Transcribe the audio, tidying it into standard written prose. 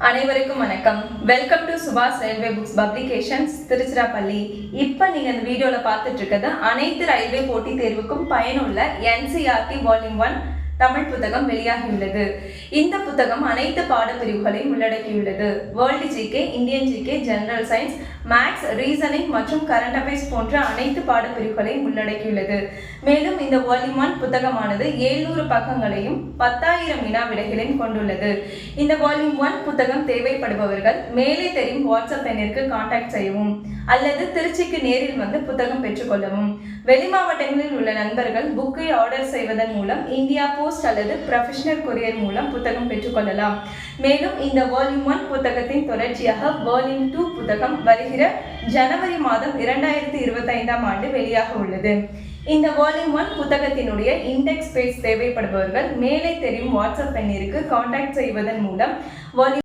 அனைவருக்கும் வணக்கம். Welcome to சுபாஷ் ரயில்வே புக்ஸ் பப்ளிகேஷன்ஸ் திருச்சிராப்பள்ளி. இப்போ நீங்க இந்த வீடியோல பார்த்துட்டு இருக்கிறது அனைத்து ரயில்வே போட்டித் தேர்வுக்கும் பயனுள்ள NCERT வால்யூம் 1 தமிழ் புத்தகம் வெளியாகியுள்ளது. இந்த புத்தகம் அனைத்து பாடப்பிரிவுகளையும் உள்ளடக்கியுள்ளது. World GK, Indian GK, general science, maths, reasoning மற்றும் கரண்ட் அஃபேர்ஸ் போன்ற அனைத்து பாடப்பிரிவுகளையும் உள்ளடக்கியுள்ளது. மேலும் இந்த வால்யூம் 1 புத்தகமானது 700 பக்கங்களையும் 10,000 வினா விடைகளையும் கொண்டுள்ளது. இந்த வால்யூம் 1 புத்தகம் தேவைப்படுபவர்கள் மேலே தெரியும் வாட்ஸ்அப் எண்ணிற்கு கான்டாக்ட் செய்யவும் அல்லது திருச்சிக்கு நேரில் வந்து புத்தகம் பெற்றுக்கொள்ளவும். வெளி மாவட்டங்களில் உள்ள நண்பர்கள் புக்கை ஆர்டர் செய்வதன் மூலம் இந்தியா போஸ்ட் அல்லது ப்ரொஃபஷனல் கொரியர் மூலம் புத்தகம் பெற்றுக்கொள்ளலாம். மேலும் இந்த வால்யூம் 1 புத்தகத்தின் தொடர்ச்சியாக வால்யூம் 2 புத்தகம் வருகிற ஜனவரி மாதம் 2025ஆம் ஆண்டு வெளியாக உள்ளது. இந்த வால்யூம் 1 புத்தகத்தினுடைய இண்டெக்ஸ் பேஜ் தேவைப்படுபவர்கள் மேலே தெரியும் வாட்ஸ்அப் எண்ணிற்கு கான்டாக்ட் செய்வதன் மூலம் வால்யூம்